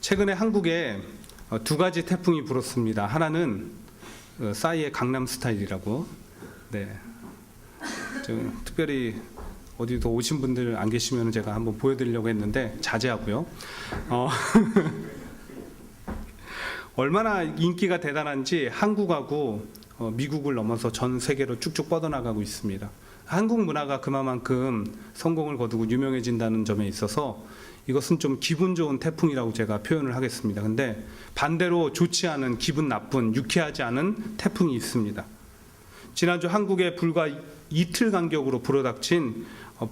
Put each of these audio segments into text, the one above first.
최근에 한국에 두 가지 태풍이 불었습니다. 하나는 싸이의 강남 스타일이라고. 네. 특별히 어디도 오신 분들 안 계시면 제가 한번 보여드리려고 했는데 자제하고요. 얼마나 인기가 대단한지 한국하고 미국을 넘어서 전 세계로 쭉쭉 뻗어나가고 있습니다. 한국 문화가 그만큼 성공을 거두고 유명해진다는 점에 있어서 이것은 좀 기분 좋은 태풍이라고 제가 표현을 하겠습니다. 근데 반대로 좋지 않은, 기분 나쁜, 유쾌하지 않은 태풍이 있습니다. 지난주 한국에 불과 이틀 간격으로 불어닥친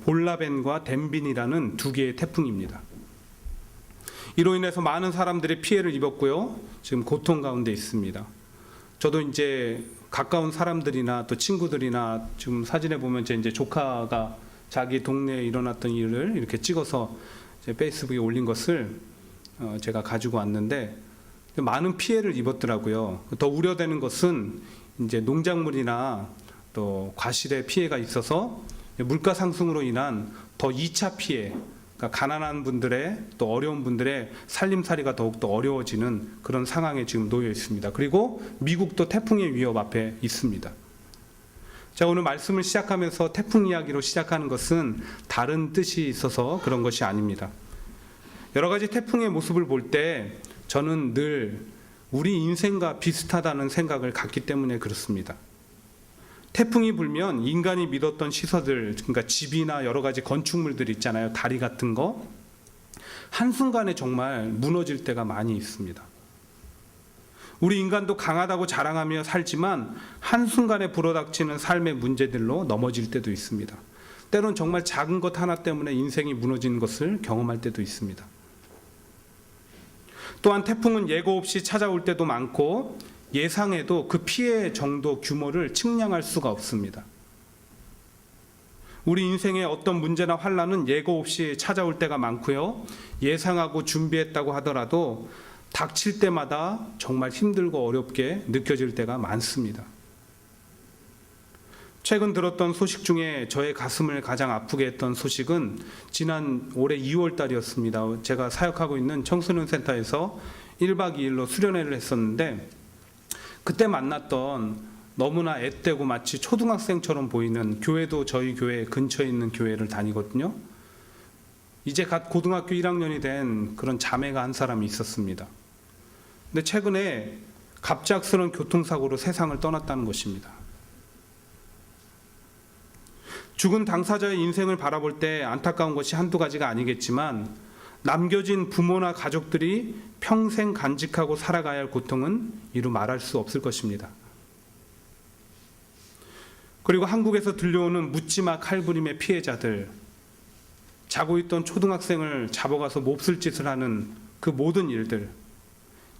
볼라벤과 덴빈이라는 두 개의 태풍입니다. 이로 인해서 많은 사람들이 피해를 입었고요. 지금 고통 가운데 있습니다. 저도 이제 가까운 사람들이나 또 친구들이나 지금 사진에 보면 제 이제 조카가 자기 동네에 일어났던 일을 이렇게 찍어서 제 페이스북에 올린 것을 제가 가지고 왔는데 많은 피해를 입었더라고요. 더 우려되는 것은 이제 농작물이나 또 과실에 피해가 있어서 물가 상승으로 인한 더 2차 피해, 그러니까 가난한 분들의 또 어려운 분들의 살림살이가 더욱더 어려워지는 그런 상황에 지금 놓여 있습니다. 그리고 미국도 태풍의 위협 앞에 있습니다. 자, 오늘 말씀을 시작하면서 태풍 이야기로 시작하는 것은 다른 뜻이 있어서 그런 것이 아닙니다. 여러 가지 태풍의 모습을 볼 때 저는 늘 우리 인생과 비슷하다는 생각을 갖기 때문에 그렇습니다. 태풍이 불면 인간이 믿었던 시설들, 그러니까 집이나 여러 가지 건축물들 있잖아요. 다리 같은 거. 한순간에 정말 무너질 때가 많이 있습니다. 우리 인간도 강하다고 자랑하며 살지만 한순간에 불어닥치는 삶의 문제들로 넘어질 때도 있습니다. 때론 정말 작은 것 하나 때문에 인생이 무너지는 것을 경험할 때도 있습니다. 또한 태풍은 예고 없이 찾아올 때도 많고 예상해도 그 피해 정도 규모를 측량할 수가 없습니다. 우리 인생의 어떤 문제나 환난은 예고 없이 찾아올 때가 많고요. 예상하고 준비했다고 하더라도 닥칠 때마다 정말 힘들고 어렵게 느껴질 때가 많습니다. 최근 들었던 소식 중에 저의 가슴을 가장 아프게 했던 소식은 지난 올해 2월 달이었습니다. 제가 사역하고 있는 청소년 센터에서 1박 2일로 수련회를 했었는데 그때 만났던 너무나 앳되고 마치 초등학생처럼 보이는, 교회도 저희 교회 근처에 있는 교회를 다니거든요. 이제 갓 고등학교 1학년이 된 그런 자매가 한 사람이 있었습니다. 근데 최근에 갑작스러운 교통사고로 세상을 떠났다는 것입니다. 죽은 당사자의 인생을 바라볼 때 안타까운 것이 한두 가지가 아니겠지만 남겨진 부모나 가족들이 평생 간직하고 살아가야 할 고통은 이루 말할 수 없을 것입니다. 그리고 한국에서 들려오는 묻지마 칼부림의 피해자들, 자고 있던 초등학생을 잡아가서 몹쓸 짓을 하는 그 모든 일들,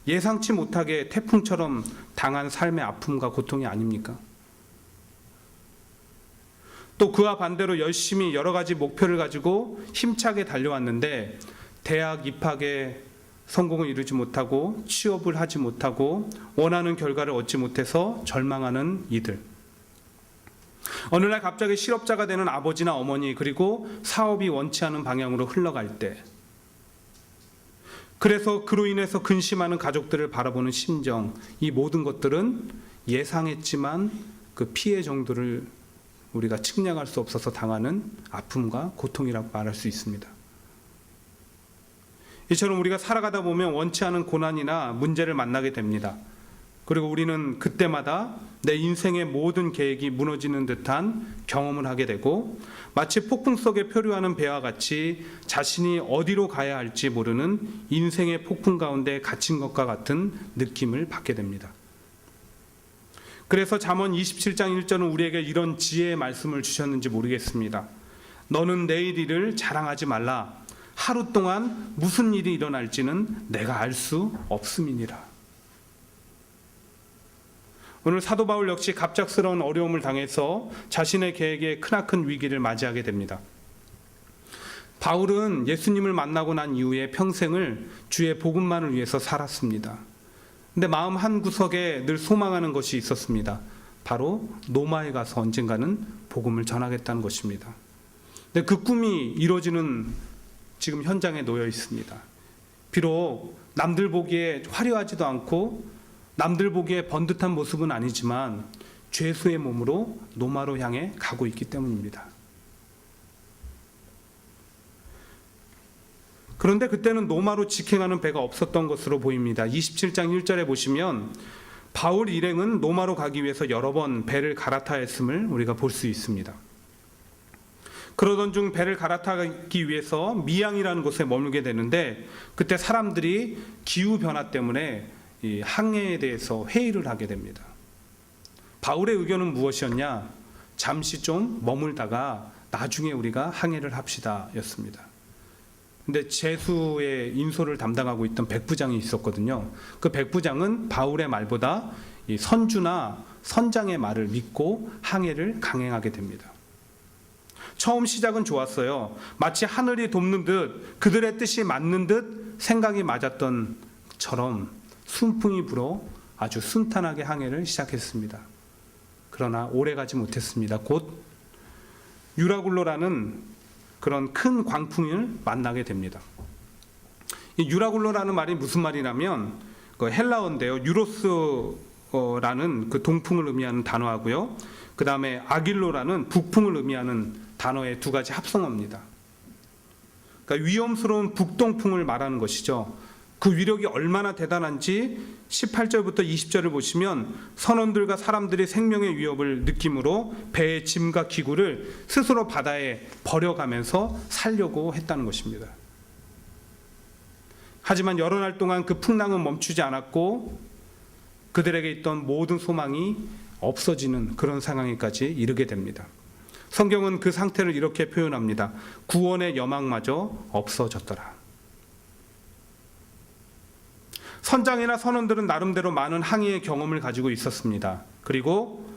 예상치 못하게 태풍처럼 당한 삶의 아픔과 고통이 아닙니까? 또 그와 반대로 열심히 여러 가지 목표를 가지고 힘차게 달려왔는데 대학 입학에 성공을 이루지 못하고 취업을 하지 못하고 원하는 결과를 얻지 못해서 절망하는 이들, 어느 날 갑자기 실업자가 되는 아버지나 어머니, 그리고 사업이 원치 않은 방향으로 흘러갈 때, 그래서 그로 인해서 근심하는 가족들을 바라보는 심정, 이 모든 것들은 예상했지만 그 피해 정도를 우리가 측량할 수 없어서 당하는 아픔과 고통이라고 말할 수 있습니다. 이처럼 우리가 살아가다 보면 원치 않은 고난이나 문제를 만나게 됩니다. 그리고 우리는 그때마다 내 인생의 모든 계획이 무너지는 듯한 경험을 하게 되고 마치 폭풍 속에 표류하는 배와 같이 자신이 어디로 가야 할지 모르는 인생의 폭풍 가운데 갇힌 것과 같은 느낌을 받게 됩니다. 그래서 잠언 27장 1절은 우리에게 이런 지혜의 말씀을 주셨는지 모르겠습니다. 너는 내일 일을 자랑하지 말라. 하루 동안 무슨 일이 일어날지는 내가 알 수 없음이니라. 오늘 사도 바울 역시 갑작스러운 어려움을 당해서 자신의 계획에 크나큰 위기를 맞이하게 됩니다. 바울은 예수님을 만나고 난 이후에 평생을 주의 복음만을 위해서 살았습니다. 근데 마음 한 구석에 늘 소망하는 것이 있었습니다. 바로 로마에 가서 언젠가는 복음을 전하겠다는 것입니다. 근데 그 꿈이 이루어지는 지금 현장에 놓여 있습니다. 비록 남들 보기에 화려하지도 않고 남들 보기에 번듯한 모습은 아니지만 죄수의 몸으로 노마로 향해 가고 있기 때문입니다. 그런데 그때는 노마로 직행하는 배가 없었던 것으로 보입니다. 27장 1절에 보시면 바울 일행은 노마로 가기 위해서 여러 번 배를 갈아타야 했음을 우리가 볼 수 있습니다. 그러던 중 배를 갈아타기 위해서 미양이라는 곳에 머물게 되는데 그때 사람들이 기후변화 때문에 이 항해에 대해서 회의를 하게 됩니다. 바울의 의견은 무엇이었냐? 잠시 좀 머물다가 나중에 우리가 항해를 합시다 였습니다. 근데 제수의 인솔을 담당하고 있던 백부장이 있었거든요. 그 백부장은 바울의 말보다 이 선주나 선장의 말을 믿고 항해를 강행하게 됩니다. 처음 시작은 좋았어요. 마치 하늘이 돕는 듯 그들의 뜻이 맞는 듯 생각이 맞았던 것처럼 순풍이 불어 아주 순탄하게 항해를 시작했습니다. 그러나 오래가지 못했습니다. 곧 유라굴로라는 그런 큰 광풍을 만나게 됩니다. 이 유라굴로라는 말이 무슨 말이냐면 그 헬라어인데요. 유로스라는 그 동풍을 의미하는 단어하고요. 그 다음에 아길로라는 북풍을 의미하는 단어의 두 가지 합성어입니다. 그러니까 위험스러운 북동풍을 말하는 것이죠. 그 위력이 얼마나 대단한지 18절부터 20절을 보시면 선원들과 사람들이 생명의 위협을 느낌으로 배의 짐과 기구를 스스로 바다에 버려가면서 살려고 했다는 것입니다. 하지만 여러 날 동안 그 풍랑은 멈추지 않았고 그들에게 있던 모든 소망이 없어지는 그런 상황에까지 이르게 됩니다. 성경은 그 상태를 이렇게 표현합니다. 구원의 여망마저 없어졌더라. 선장이나 선원들은 나름대로 많은 항해의 경험을 가지고 있었습니다. 그리고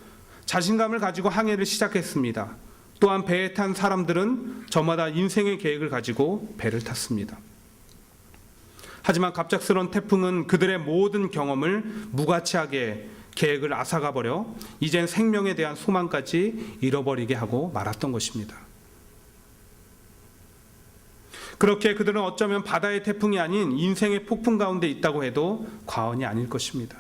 자신감을 가지고 항해를 시작했습니다. 또한 배에 탄 사람들은 저마다 인생의 계획을 가지고 배를 탔습니다. 하지만 갑작스러운 태풍은 그들의 모든 경험을 무가치하게 계획을 앗아가버려 이젠 생명에 대한 소망까지 잃어버리게 하고 말았던 것입니다. 그렇게 그들은 어쩌면 바다의 태풍이 아닌 인생의 폭풍 가운데 있다고 해도 과언이 아닐 것입니다.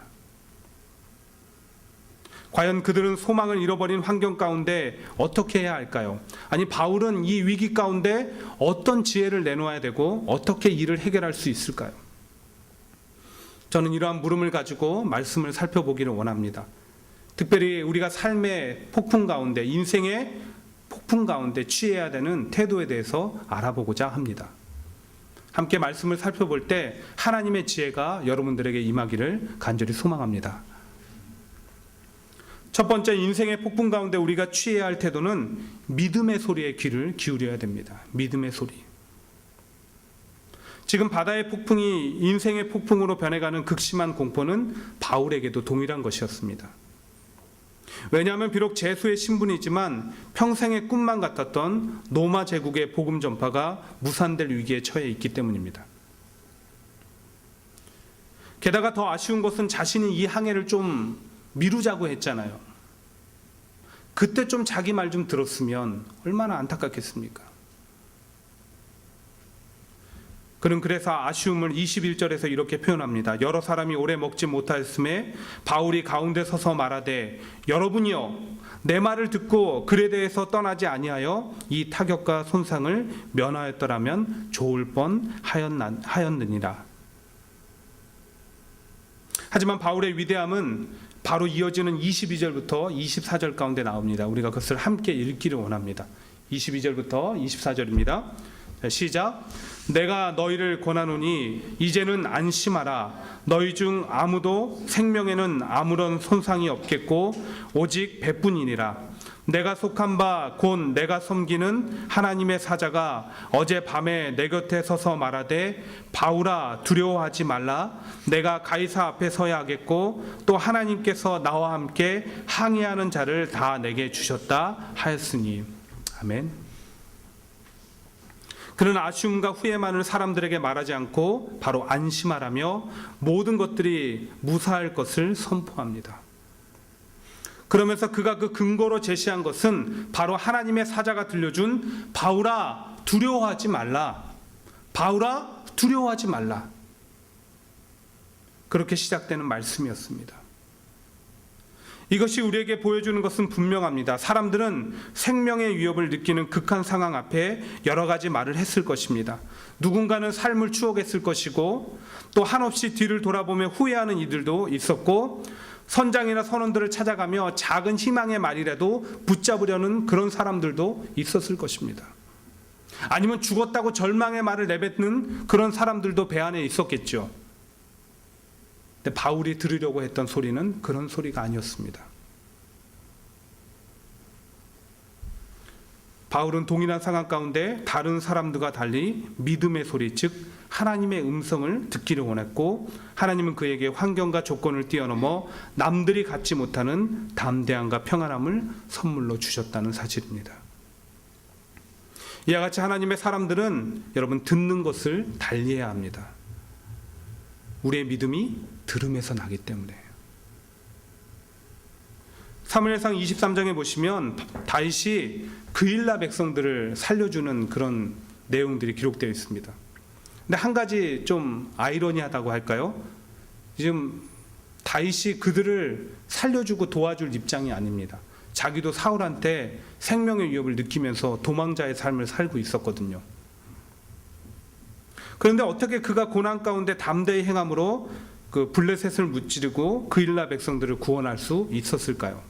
과연 그들은 소망을 잃어버린 환경 가운데 어떻게 해야 할까요? 아니 바울은 이 위기 가운데 어떤 지혜를 내놓아야 되고 어떻게 이를 해결할 수 있을까요? 저는 이러한 물음을 가지고 말씀을 살펴보기를 원합니다. 특별히 우리가 삶의 폭풍 가운데 인생의 폭풍 가운데 취해야 되는 태도에 대해서 알아보고자 합니다. 함께 말씀을 살펴볼 때 하나님의 지혜가 여러분들에게 임하기를 간절히 소망합니다. 첫 번째, 인생의 폭풍 가운데 우리가 취해야 할 태도는 믿음의 소리에 귀를 기울여야 됩니다. 믿음의 소리. 지금 바다의 폭풍이 인생의 폭풍으로 변해가는 극심한 공포는 바울에게도 동일한 것이었습니다. 왜냐하면 비록 제수의 신분이지만 평생의 꿈만 같았던 로마 제국의 복음 전파가 무산될 위기에 처해 있기 때문입니다. 게다가 더 아쉬운 것은 자신이 이 항해를 좀 미루자고 했잖아요. 그때 좀 자기 말 좀 들었으면 얼마나 안타깝겠습니까? 그는 그래서 아쉬움을 21절에서 이렇게 표현합니다. 여러 사람이 오래 먹지 못하였음에 바울이 가운데 서서 말하되 여러분이여 내 말을 듣고 글에 대해서 떠나지 아니하여 이 타격과 손상을 면하였더라면 좋을 뻔하였느니라. 하지만 바울의 위대함은 바로 이어지는 22절부터 24절 가운데 나옵니다. 우리가 그것을 함께 읽기를 원합니다. 22절부터 24절입니다. 시작. 내가 너희를 권하노니 이제는 안심하라. 너희 중 아무도 생명에는 아무런 손상이 없겠고 오직 배뿐이니라. 내가 속한 바 곧 내가 섬기는 하나님의 사자가 어젯밤에 내 곁에 서서 말하되 바울아 두려워하지 말라. 내가 가이사 앞에 서야 하겠고 또 하나님께서 나와 함께 항해하는 자를 다 내게 주셨다 하였으니. 아멘. 그는 아쉬움과 후회만을 사람들에게 말하지 않고 바로 안심하라며 모든 것들이 무사할 것을 선포합니다. 그러면서 그가 그 근거로 제시한 것은 바로 하나님의 사자가 들려준 바울아 두려워하지 말라. 바울아 두려워하지 말라. 그렇게 시작되는 말씀이었습니다. 이것이 우리에게 보여주는 것은 분명합니다. 사람들은 생명의 위협을 느끼는 극한 상황 앞에 여러 가지 말을 했을 것입니다. 누군가는 삶을 추억했을 것이고, 또 한없이 뒤를 돌아보며 후회하는 이들도 있었고, 선장이나 선원들을 찾아가며 작은 희망의 말이라도 붙잡으려는 그런 사람들도 있었을 것입니다. 아니면 죽었다고 절망의 말을 내뱉는 그런 사람들도 배 안에 있었겠죠. 근데 바울이 들으려고 했던 소리는 그런 소리가 아니었습니다. 바울은 동일한 상황 가운데 다른 사람들과 달리 믿음의 소리, 즉 하나님의 음성을 듣기를 원했고, 하나님은 그에게 환경과 조건을 뛰어넘어 남들이 갖지 못하는 담대함과 평안함을 선물로 주셨다는 사실입니다. 이와 같이 하나님의 사람들은 여러분 듣는 것을 달리해야 합니다. 우리의 믿음이 들음에서 나기 때문에. 사무엘상 23장에 보시면 다윗이 그일라 백성들을 살려주는 그런 내용들이 기록되어 있습니다. 근데 한 가지 좀 아이러니하다고 할까요? 지금 다윗이 그들을 살려주고 도와줄 입장이 아닙니다. 자기도 사울한테 생명의 위협을 느끼면서 도망자의 삶을 살고 있었거든요. 그런데 어떻게 그가 고난 가운데 담대히 행함으로 그 블레셋을 무찌르고 그일라 백성들을 구원할 수 있었을까요?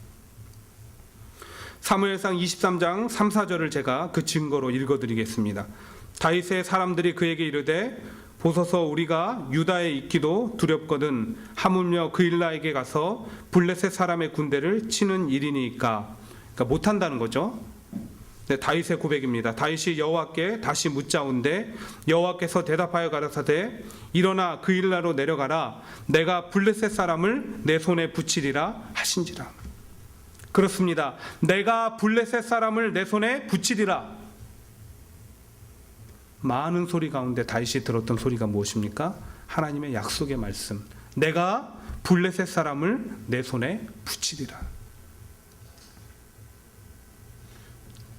사무엘상 23장 3, 4절을 제가 그 증거로 읽어드리겠습니다. 다윗의 사람들이 그에게 이르되 보소서 우리가 유다에 있기도 두렵거든 하물며 그일라에게 가서 블레셋 사람의 군대를 치는 일이니까. 그러니까 못한다는 거죠. 네, 다윗의 고백입니다. 다윗이 여호와께 다시 묻자온데 여호와께서 대답하여 가라사대 일어나 그일라로 내려가라 내가 블레셋 사람을 내 손에 붙이리라 하신지라. 그렇습니다. 내가 블레셋 사람을 내 손에 붙이리라. 많은 소리 가운데 다윗이 들었던 소리가 무엇입니까? 하나님의 약속의 말씀. 내가 블레셋 사람을 내 손에 붙이리라.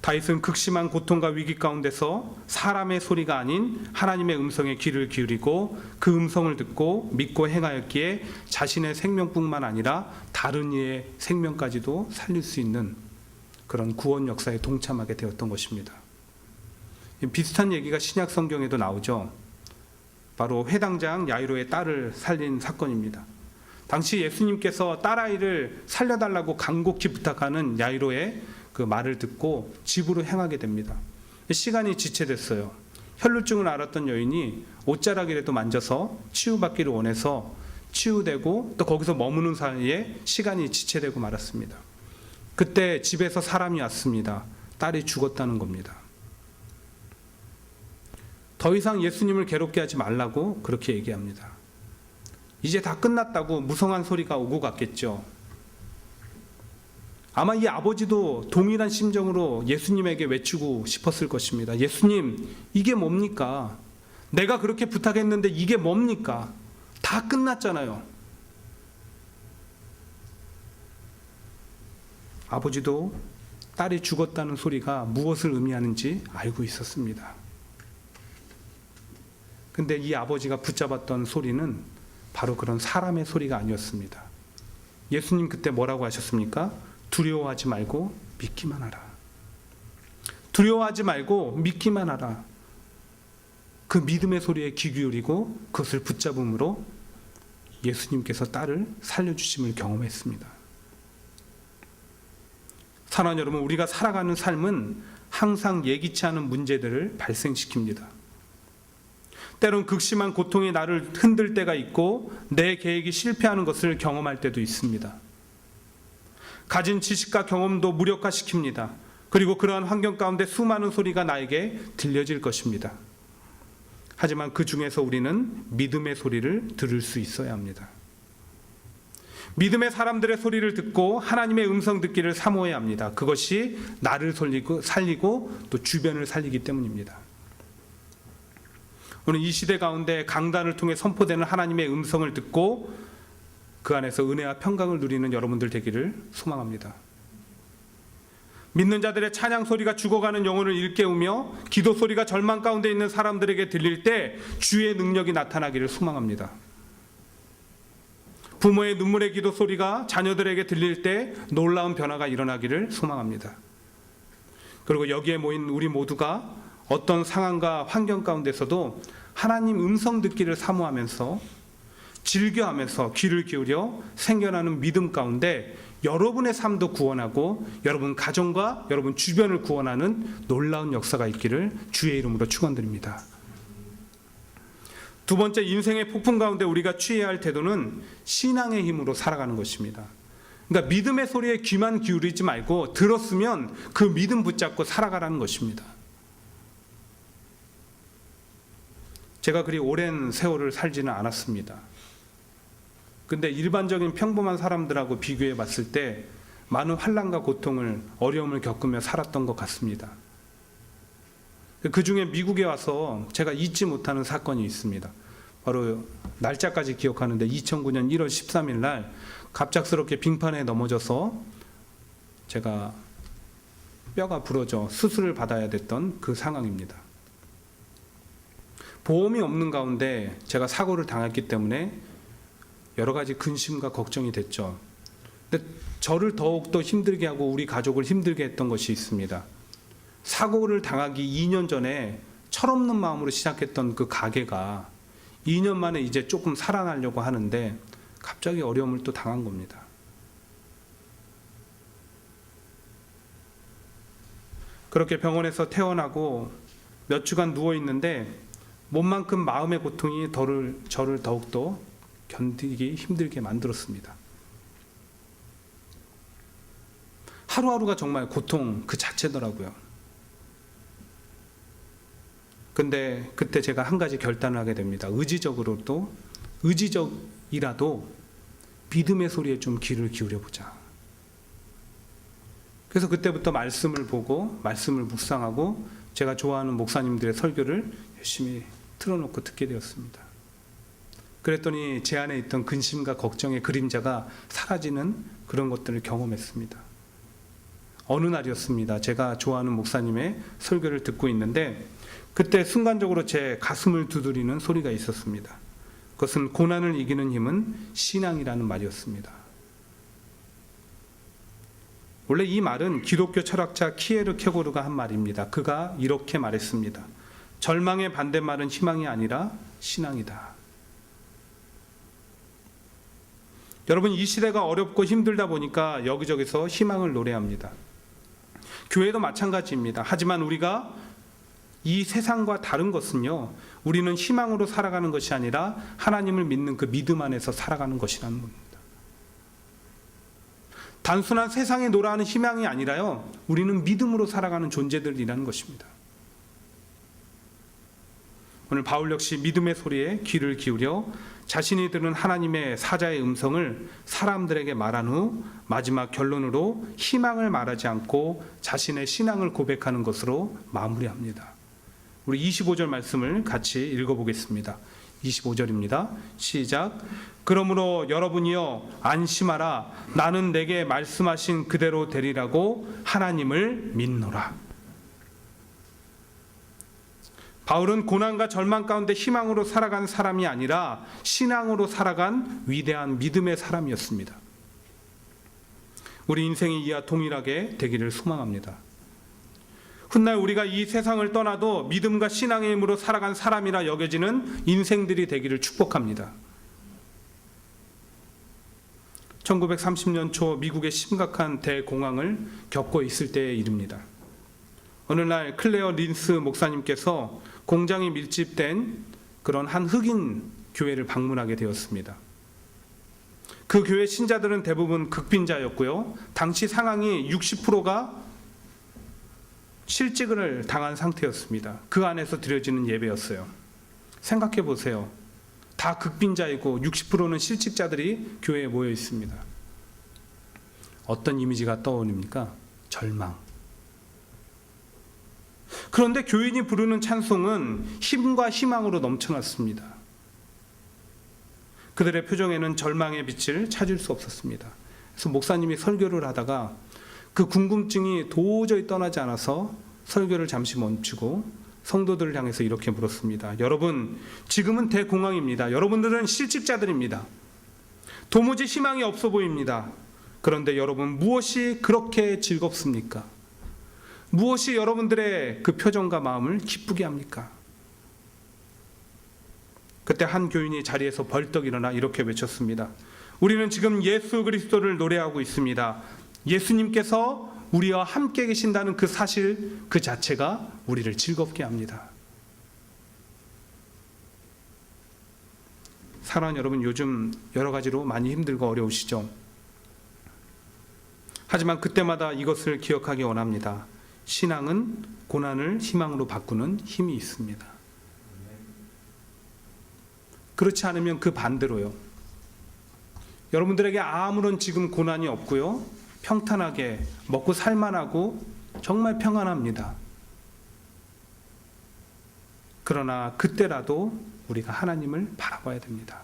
다윗은 극심한 고통과 위기 가운데서 사람의 소리가 아닌 하나님의 음성에 귀를 기울이고 그 음성을 듣고 믿고 행하였기에 자신의 생명뿐만 아니라 다른 이의 생명까지도 살릴 수 있는 그런 구원 역사에 동참하게 되었던 것입니다. 비슷한 얘기가 신약 성경에도 나오죠. 바로 회당장 야이로의 딸을 살린 사건입니다. 당시 예수님께서 딸아이를 살려달라고 간곡히 부탁하는 야이로의 그 말을 듣고 집으로 행하게 됩니다. 시간이 지체됐어요. 혈루증을 앓았던 여인이 옷자락이라도 만져서 치유받기를 원해서 치유되고 또 거기서 머무는 사이에 시간이 지체되고 말았습니다. 그때 집에서 사람이 왔습니다. 딸이 죽었다는 겁니다. 더 이상 예수님을 괴롭게 하지 말라고 그렇게 얘기합니다. 이제 다 끝났다고 무성한 소리가 오고 갔겠죠. 아마 이 아버지도 동일한 심정으로 예수님에게 외치고 싶었을 것입니다. 예수님, 이게 뭡니까? 내가 그렇게 부탁했는데 이게 뭡니까? 다 끝났잖아요. 아버지도 딸이 죽었다는 소리가 무엇을 의미하는지 알고 있었습니다. 근데 이 아버지가 붙잡았던 소리는 바로 그런 사람의 소리가 아니었습니다. 예수님 그때 뭐라고 하셨습니까? 두려워하지 말고 믿기만 하라. 두려워하지 말고 믿기만 하라. 그 믿음의 소리에 귀 기울이고 그것을 붙잡음으로 예수님께서 딸을 살려주심을 경험했습니다. 사랑하는 여러분, 우리가 살아가는 삶은 항상 예기치 않은 문제들을 발생시킵니다. 때론 극심한 고통이 나를 흔들 때가 있고 내 계획이 실패하는 것을 경험할 때도 있습니다. 가진 지식과 경험도 무력화시킵니다. 그리고 그러한 환경 가운데 수많은 소리가 나에게 들려질 것입니다. 하지만 그 중에서 우리는 믿음의 소리를 들을 수 있어야 합니다. 믿음의 사람들의 소리를 듣고 하나님의 음성 듣기를 사모해야 합니다. 그것이 나를 살리고 또 주변을 살리기 때문입니다. 오늘 이 시대 가운데 강단을 통해 선포되는 하나님의 음성을 듣고 그 안에서 은혜와 평강을 누리는 여러분들 되기를 소망합니다. 믿는 자들의 찬양 소리가 죽어가는 영혼을 일깨우며 기도 소리가 절망 가운데 있는 사람들에게 들릴 때 주의 능력이 나타나기를 소망합니다. 부모의 눈물의 기도 소리가 자녀들에게 들릴 때 놀라운 변화가 일어나기를 소망합니다. 그리고 여기에 모인 우리 모두가 어떤 상황과 환경 가운데서도 하나님 음성 듣기를 사모하면서 즐겨하면서 귀를 기울여 생겨나는 믿음 가운데 여러분의 삶도 구원하고 여러분 가정과 여러분 주변을 구원하는 놀라운 역사가 있기를 주의 이름으로 축원드립니다. 두 번째, 인생의 폭풍 가운데 우리가 취해야 할 태도는 신앙의 힘으로 살아가는 것입니다. 그러니까 믿음의 소리에 귀만 기울이지 말고 들었으면 그 믿음 붙잡고 살아가라는 것입니다. 제가 그리 오랜 세월을 살지는 않았습니다. 근데 일반적인 평범한 사람들하고 비교해 봤을 때 많은 환난과 고통을, 어려움을 겪으며 살았던 것 같습니다. 그 중에 미국에 와서 제가 잊지 못하는 사건이 있습니다. 바로 날짜까지 기억하는데 2009년 1월 13일 날 갑작스럽게 빙판에 넘어져서 제가 뼈가 부러져 수술을 받아야 됐던 그 상황입니다. 보험이 없는 가운데 제가 사고를 당했기 때문에 여러 가지 근심과 걱정이 됐죠. 근데 저를 더욱더 힘들게 하고 우리 가족을 힘들게 했던 것이 있습니다. 사고를 당하기 2년 전에 철없는 마음으로 시작했던 그 가게가 2년 만에 이제 조금 살아나려고 하는데 갑자기 어려움을 또 당한 겁니다. 그렇게 병원에서 퇴원하고 몇 주간 누워 있는데 몸만큼 마음의 고통이 저를 더욱더 견디기 힘들게 만들었습니다. 하루하루가 정말 고통 그 자체더라고요. 근데 그때 제가 한 가지 결단을 하게 됩니다. 의지적이라도 믿음의 소리에 좀 귀를 기울여 보자. 그래서 그때부터 말씀을 보고 말씀을 묵상하고 제가 좋아하는 목사님들의 설교를 열심히 틀어놓고 듣게 되었습니다. 그랬더니 제 안에 있던 근심과 걱정의 그림자가 사라지는 그런 것들을 경험했습니다. 어느 날이었습니다. 제가 좋아하는 목사님의 설교를 듣고 있는데 그때 순간적으로 제 가슴을 두드리는 소리가 있었습니다. 그것은 고난을 이기는 힘은 신앙이라는 말이었습니다. 원래 이 말은 기독교 철학자 키에르케고르가 한 말입니다. 그가 이렇게 말했습니다. 절망의 반대말은 희망이 아니라 신앙이다. 여러분, 이 시대가 어렵고 힘들다 보니까 여기저기서 희망을 노래합니다. 교회도 마찬가지입니다. 하지만 우리가 이 세상과 다른 것은요, 우리는 희망으로 살아가는 것이 아니라 하나님을 믿는 그 믿음 안에서 살아가는 것이라는 겁니다. 단순한 세상에 놀아하는 희망이 아니라요, 우리는 믿음으로 살아가는 존재들이라는 것입니다. 오늘 바울 역시 믿음의 소리에 귀를 기울여 자신이 들은 하나님의 사자의 음성을 사람들에게 말한 후 마지막 결론으로 희망을 말하지 않고 자신의 신앙을 고백하는 것으로 마무리합니다. 우리 25절 말씀을 같이 읽어보겠습니다. 25절입니다. 시작. 그러므로 여러분이여 안심하라. 나는 내게 말씀하신 그대로 되리라고 하나님을 믿노라. 바울은 고난과 절망 가운데 희망으로 살아간 사람이 아니라 신앙으로 살아간 위대한 믿음의 사람이었습니다. 우리 인생이 이와 동일하게 되기를 소망합니다. 훗날 우리가 이 세상을 떠나도 믿음과 신앙의 힘으로 살아간 사람이라 여겨지는 인생들이 되기를 축복합니다. 1930년 초 미국의 심각한 대공황을 겪고 있을 때의 일입니다. 어느 날 클레어 린스 목사님께서 공장이 밀집된 그런 한 흑인 교회를 방문하게 되었습니다. 그 교회 신자들은 대부분 극빈자였고요. 당시 상황이 60%가 실직을 당한 상태였습니다. 그 안에서 드려지는 예배였어요. 생각해 보세요. 다 극빈자이고 60%는 실직자들이 교회에 모여 있습니다. 어떤 이미지가 떠오릅니까? 절망. 그런데 교인이 부르는 찬송은 힘과 희망으로 넘쳐났습니다. 그들의 표정에는 절망의 빛을 찾을 수 없었습니다. 그래서 목사님이 설교를 하다가 그 궁금증이 도저히 떠나지 않아서 설교를 잠시 멈추고 성도들을 향해서 이렇게 물었습니다. 여러분, 지금은 대공황입니다. 여러분들은 실직자들입니다. 도무지 희망이 없어 보입니다. 그런데 여러분, 무엇이 그렇게 즐겁습니까? 무엇이 여러분들의 그 표정과 마음을 기쁘게 합니까? 그때 한 교인이 자리에서 벌떡 일어나 이렇게 외쳤습니다. 우리는 지금 예수 그리스도를 노래하고 있습니다. 예수님께서 우리와 함께 계신다는 그 사실 그 자체가 우리를 즐겁게 합니다. 사랑하는 여러분, 요즘 여러 가지로 많이 힘들고 어려우시죠? 하지만 그때마다 이것을 기억하기 원합니다. 신앙은 고난을 희망으로 바꾸는 힘이 있습니다. 그렇지 않으면 그 반대로요. 여러분들에게 아무런 지금 고난이 없고요. 평탄하게 먹고 살만하고 정말 평안합니다. 그러나 그때라도 우리가 하나님을 바라봐야 됩니다.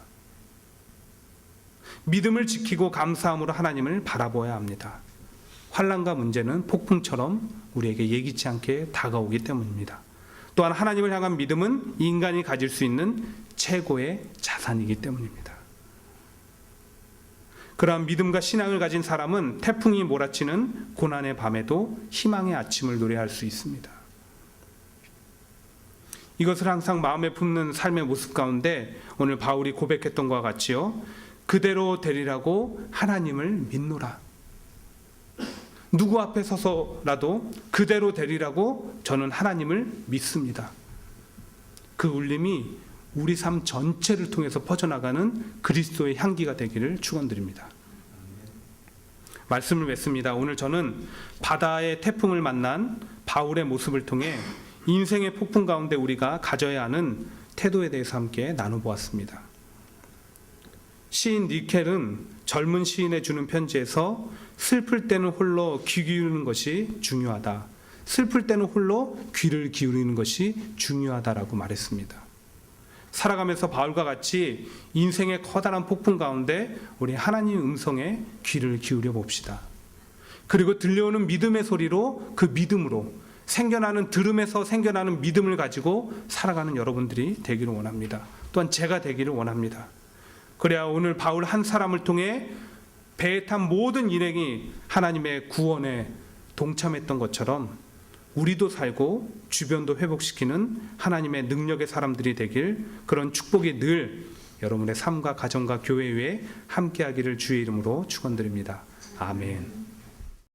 믿음을 지키고 감사함으로 하나님을 바라봐야 합니다. 환난과 문제는 폭풍처럼 우리에게 예기치 않게 다가오기 때문입니다. 또한 하나님을 향한 믿음은 인간이 가질 수 있는 최고의 자산이기 때문입니다. 그러한 믿음과 신앙을 가진 사람은 태풍이 몰아치는 고난의 밤에도 희망의 아침을 노래할 수 있습니다. 이것을 항상 마음에 품는 삶의 모습 가운데 오늘 바울이 고백했던 것과 같이요. 그대로 되리라고 하나님을 믿노라. 누구 앞에 서서라도 그대로 되리라고 저는 하나님을 믿습니다. 그 울림이 우리 삶 전체를 통해서 퍼져나가는 그리스도의 향기가 되기를 축원드립니다. 말씀을 맺습니다. 오늘 저는 바다의 태풍을 만난 바울의 모습을 통해 인생의 폭풍 가운데 우리가 가져야 하는 태도에 대해서 함께 나눠보았습니다. 시인 니켈은 젊은 시인에 주는 편지에서 슬플 때는 홀로 귀 기울이는 것이 중요하다. 슬플 때는 홀로 귀를 기울이는 것이 중요하다라고 말했습니다. 살아가면서 바울과 같이 인생의 커다란 폭풍 가운데 우리 하나님의 음성에 귀를 기울여 봅시다. 그리고 들려오는 믿음의 소리로 그 믿음으로 생겨나는 들음에서 생겨나는 믿음을 가지고 살아가는 여러분들이 되기를 원합니다. 또한 제가 되기를 원합니다. 그래야 오늘 바울 한 사람을 통해 배에 탄 모든 일행이 하나님의 구원에 동참했던 것처럼 우리도 살고 주변도 회복시키는 하나님의 능력의 사람들이 되길, 그런 축복이 늘 여러분의 삶과 가정과 교회 위에 함께하기를 주의 이름으로 축원드립니다. 아멘.